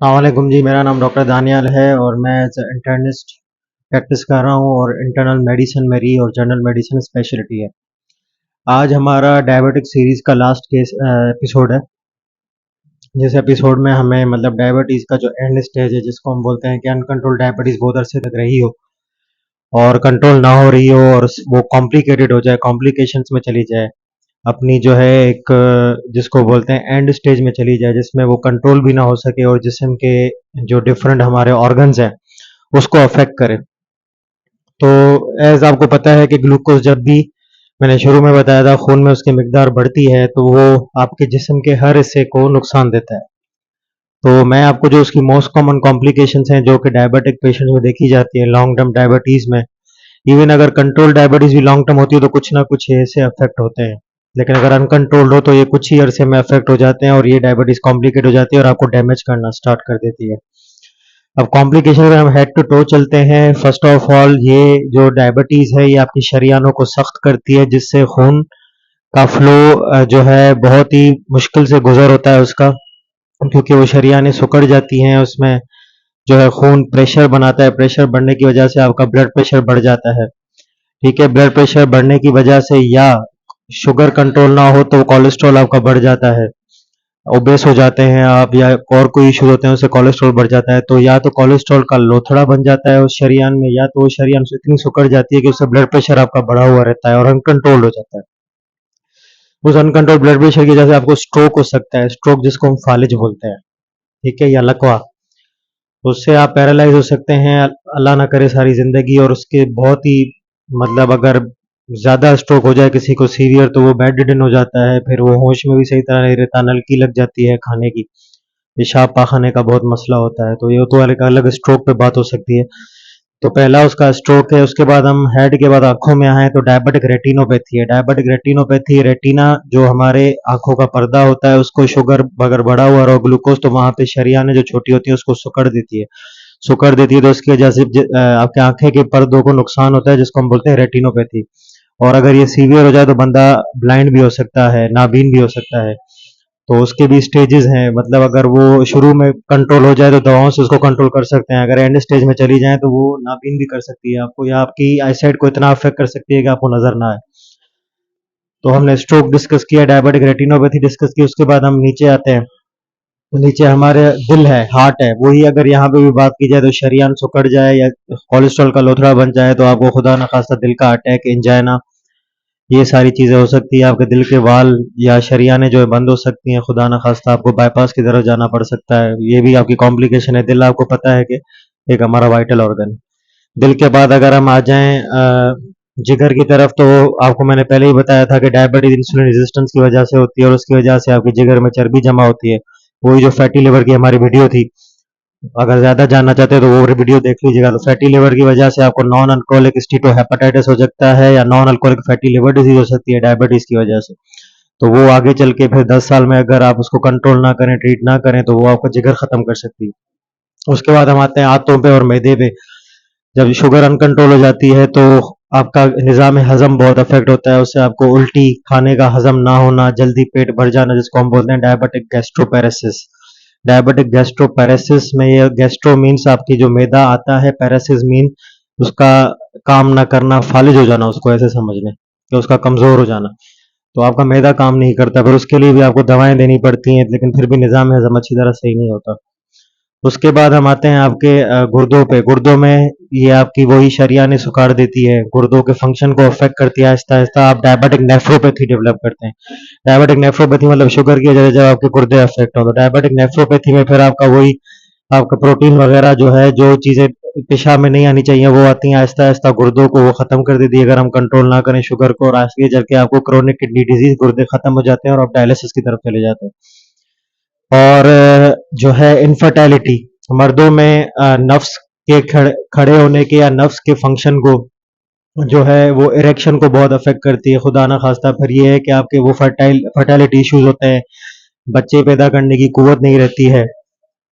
अस्सलामुअलैकुम जी, मेरा नाम डॉक्टर दानियाल है और मैं एज इंटर्निस्ट प्रैक्टिस कर रहा हूँ और इंटरनल मेडिसिन मेरी और जनरल मेडिसिन स्पेशलिटी है। आज हमारा डायबिटिक सीरीज़ का लास्ट केस एपिसोड है। जिस एपिसोड में हमें मतलब डायबिटीज़ का जो एंड स्टेज है जिसको हम बोलते हैं कि अनकंट्रोल डायबिटीज़ बहुत अरसे तक रही हो और कंट्रोल ना हो रही हो और वो कॉम्प्लिकेटेड हो जाए, कॉम्प्लिकेशंस में चली जाए, अपनी जो है एक जिसको बोलते हैं एंड स्टेज में चली जाए जिसमें वो कंट्रोल भी ना हो सके और जिस्म के जो डिफरेंट हमारे ऑर्गन्स हैं उसको अफेक्ट करे। तो एज आपको पता है कि ग्लूकोज जब भी मैंने शुरू में बताया था खून में उसकी मिकदार बढ़ती है तो वो आपके जिस्म के हर हिस्से को नुकसान देता है। तो मैं आपको जो उसकी मोस्ट कॉमन कॉम्प्लिकेशंस हैं जो कि डायबिटिक पेशेंट्स में देखी जाती है लॉन्ग टर्म डायबिटीज़ में, इवन अगर कंट्रोल डायबिटीज़ भी लॉन्ग टर्म होती है तो कुछ ना कुछ ऐसे अफेक्ट होते हैं, लेकिन अगर अनकंट्रोल्ड हो तो ये कुछ ही अरसे में अफेक्ट हो जाते हैं और ये डायबिटीज़ कॉम्प्लिकेट हो जाती है और आपको डैमेज करना स्टार्ट कर देती है। अब कॉम्प्लिकेशन में हम हेड टू टो चलते हैं। फर्स्ट ऑफ ऑल ये जो डायबिटीज़ है ये आपकी शरीयानों को सख्त करती है जिससे खून का फ्लो जो है बहुत ही मुश्किल से गुजर होता है उसका, क्योंकि वो शरीयानें सिकुड़ जाती हैं, उसमें जो है खून प्रेशर बनाता है, प्रेशर बढ़ने की वजह से आपका ब्लड प्रेशर बढ़ जाता है। ठीक है, ब्लड प्रेशर बढ़ने की वजह से या शुगर कंट्रोल ना हो तो कोलेस्ट्रॉल आपका बढ़ जाता है, ओबेस हो जाते हैं आप या और कोई इश्यूज होते हैं उससे कोलेस्ट्रॉल बढ़ जाता है। तो या तो कोलेस्ट्रॉल का लोथड़ा बन जाता है उस शरीयान में या तो वो शरीयान से इतनी सिकुड़ जाती है कि उससे ब्लड प्रेशर आपका बढ़ा हुआ रहता है और अनकंट्रोल्ड हो जाता है। उस अनकंट्रोल ब्लड प्रेशर की वजह से आपको स्ट्रोक हो सकता है, स्ट्रोक जिसको हम फालिज बोलते हैं, ठीक है, या लकवा। उससे आप पैरालाइज हो सकते हैं, अल्लाह ना करे सारी जिंदगी। और उसके बहुत ही मतलब अगर ज्यादा स्ट्रोक हो जाए किसी को सीवियर तो वो बेड रिडन हो जाता है, फिर वो होश में भी सही तरह नहीं रहता, नलकी लग जाती है खाने की, पेशाब पाखाने का बहुत मसला होता है। तो ये तो एक अलग स्ट्रोक पे बात हो सकती है। तो पहला उसका स्ट्रोक है। उसके बाद हम हेड के बाद आंखों में आए तो डायबिटिक रेटिनोपैथी है। डायबिटिक रेटिनोपैथी, रेटिना जो हमारे आंखों का पर्दा होता है उसको शुगर अगर बढ़ा हुआ रहो ग्लूकोज तो वहां पे शरीयानें जो छोटी होती है उसको सुकड़ देती है, सुकड़ देती है तो उसकी वजह से आपके आंखें के पर्दों को नुकसान होता है जिसको हम बोलते हैं रेटिनोपैथी। और अगर ये सीवियर हो जाए तो बंदा ब्लाइंड भी हो सकता है, नाबीन भी हो सकता है। तो उसके भी स्टेजेस हैं, मतलब अगर वो शुरू में कंट्रोल हो जाए तो दवाओं से उसको कंट्रोल कर सकते हैं, अगर एंड स्टेज में चली जाए तो वो नाबीन भी कर सकती है आपको या आपकी आईसाइट को इतना अफेक्ट कर सकती है कि आपको नजर ना आए। तो हमने स्ट्रोक डिस्कस किया, डायबिटिक रेटिनोपैथी डिस्कस की। उसके बाद हम नीचे आते हैं। तो नीचे हमारे दिल है, हार्ट है, वही अगर यहाँ पे भी बात की जाए तो शरीयान सिकुड़ जाए या कोलेस्ट्रॉल का लोथड़ा बन जाए तो आपको खुदा न खास्ता दिल का अटैक, एंजाइना, ये सारी चीज़ें हो सकती है। आपके दिल के वाल या शरीयानें जो है बंद हो सकती हैं, खुदा न खास्ता आपको बाईपास की तरफ जाना पड़ सकता है, ये भी आपकी कॉम्प्लिकेशन है। दिल आपको पता है कि एक हमारा वाइटल ऑर्गन है। दिल के बाद अगर हम आ जाएं जिगर की तरफ तो आपको मैंने पहले ही बताया था कि डायबिटीज इंसुलिन रेजिस्टेंस की वजह से होती है और उसकी वजह से आपके जिगर में चर्बी जमा होती है। वही जो फैटी लिवर की हमारी वीडियो थी, अगर ज्यादा जानना चाहते हैं तो वो वीडियो देख लीजिएगा। तो फैटी लिवर की वजह से आपको नॉन अल्कोहलिक स्टीटोहेपेटाइटिस हो सकता है या non alcoholic fatty liver disease हो सकती है डायबिटीज की वजह से। तो वो आगे चल के फिर 10 साल में अगर आप उसको कंट्रोल ना करें, ट्रीट ना करें तो वो आपका जिगर खत्म कर सकती है। उसके बाद हम आते हैं आंतों पे और मैदे पे। जब शुगर अनकंट्रोल हो जाती है तो आपका निज़ाम हजम बहुत अफेक्ट होता है, उससे आपको उल्टी, खाने का हजम ना होना, जल्दी पेट भर जाना जिसको हम बोलते हैं डायबिटिक गैस्ट्रोपेरेसिस। डायबिटिक गैस्ट्रोपेरेसिस में ये गैस्ट्रो मीन्स आपकी जो मैदा आता है, पैरासिस मीन उसका काम ना करना, फालिज हो जाना, उसको ऐसे समझ लें कि उसका कमजोर हो जाना। तो आपका मैदा काम नहीं करता, फिर उसके लिए भी आपको दवाएं देनी पड़ती हैं, लेकिन फिर भी निज़ाम हजम अच्छी तरह सही नहीं होता। उसके बाद हम आते हैं आपके गुर्दों पे। गुर्दों में ये आपकी वही शरीयानें सुखाड़ देती है, गुर्दों के फंक्शन को अफेक्ट करती है। आहिस्ता आहिस्ता आप डायबिटिक नेफ्रोपैथी डेवलप करते हैं। डायबिटिक नेफ्रोपैथी मतलब शुगर की वजह से जब आपके गुर्दे अफेक्ट हो तो डायबिटिक नेफ्रोपैथी में फिर आपका वही आपका प्रोटीन वगैरह जो है, जो चीजें पेशाब में नहीं आनी चाहिए वो आती हैं। आहिस्ता आहिस्ता गुर्दों को वो खत्म कर देती है अगर हम कंट्रोल ना करें शुगर को, और आगे चल के आपको क्रोनिक किडनी डिजीज, गुर्दे खत्म हो जाते हैं और आप डायलिसिस की तरफ चले जाते हैं। और जो है इनफर्टेलिटी, मर्दों में नफ्स के खड़े होने के या नफ्स के फंक्शन को जो है वो इरेक्शन को बहुत अफेक्ट करती है, खुदा ना खास्ता। फिर ये है कि आपके वो फर्टाइलिटी इश्यूज होते हैं, बच्चे पैदा करने की कुवत नहीं रहती है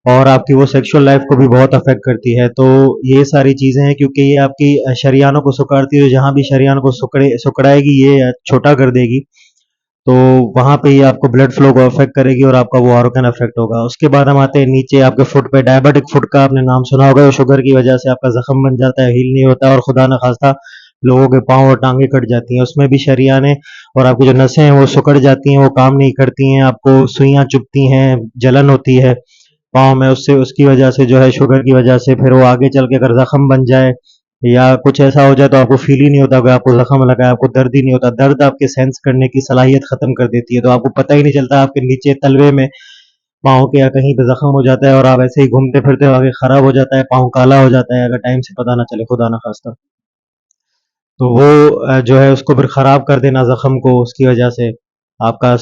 और आपकी वो सेक्सुअल लाइफ को भी बहुत अफेक्ट करती है। तो ये सारी चीजें हैं क्योंकि ये आपकी शरीयानों को सुखाड़ती है, जहां भी शरीयानों को सुकड़ाएगी ये छोटा कर देगी। तो वहाँ पे ही आपको ब्लड फ्लो को अफेक्ट करेगी और आपका वो ऑर्गन अफेक्ट होगा। उसके बाद हम आते हैं नीचे आपके फुट पे, डायबिटिक फुट का आपने नाम सुना होगा, शुगर की वजह से आपका जख्म बन जाता है, हील नहीं होता और खुदा न खास्ता लोगों के पाँव और टांगे कट जाती हैं, उसमें भी शरियाने और आपकी जो नसें हैं वो सिकुड़ जाती हैं, वो काम नहीं करती हैं, आपको सुइयां चुभती हैं, जलन होती है पाँव में, उससे उसकी वजह से जो है शुगर की वजह से फिर वो आगे चल के अगर जख्म बन जाए या कुछ ऐसा हो जाए तो आपको फील ही नहीं होता कि आपको जख्म लगा है, आपको दर्द ही नहीं होता, दर्द आपके सेंस करने की सलाहियत खत्म कर देती है, तो आपको पता ही नहीं चलता आपके नीचे तलवे में पाँव के या कहीं पे जख्म हो जाता है और आप ऐसे ही घूमते फिरते हो, आगे खराब हो जाता है, पाँव काला हो जाता है अगर टाइम से पता ना चले, खुदा ना खास्ता। तो वो जो है उसको फिर खराब कर देना जख्म को, उसकी वजह से आपका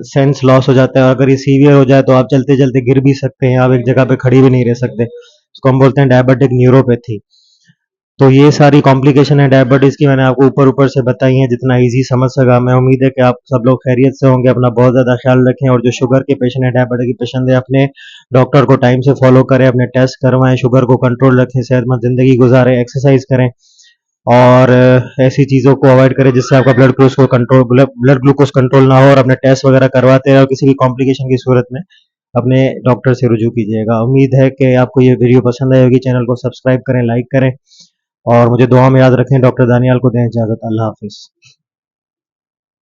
सेंस लॉस हो जाता है और अगर ये सीवियर हो जाए तो आप चलते चलते गिर भी सकते हैं, आप एक जगह पे खड़ी भी नहीं रह सकते, उसको हम बोलते हैं डायबिटिक न्यूरोपैथी। तो ये सारी कॉम्प्लिकेशन है डायबिटीज की, मैंने आपको ऊपर ऊपर से बताई हैं जितना इजी समझ सका मैं। उम्मीद है कि आप सब लोग खैरियत से होंगे, अपना बहुत ज़्यादा ख्याल रखें और जो शुगर के पेशेंट हैं, डायबिटीज के पेशेंट हैं, अपने डॉक्टर को टाइम से फॉलो करें, अपने टेस्ट करवाएं, शुगर को कंट्रोल रखें, सेहतमंद ज़िंदगी गुजारें, एक्सरसाइज करें और ऐसी चीज़ों को अवॉइड करें जिससे आपका ब्लड ग्लूकोज कंट्रोल ना हो और अपने टेस्ट वगैरह करवाते रहें और किसी भी कॉम्प्लिकेशन की सूरत में अपने डॉक्टर से रुजू कीजिएगा। उम्मीद है कि आपको ये वीडियो पसंद आई होगी, चैनल को सब्सक्राइब करें, लाइक करें और मुझे दुआ में याद रखें। डॉक्टर दानियाल को दें इजाज़त। अल्लाह हाफ़िज़।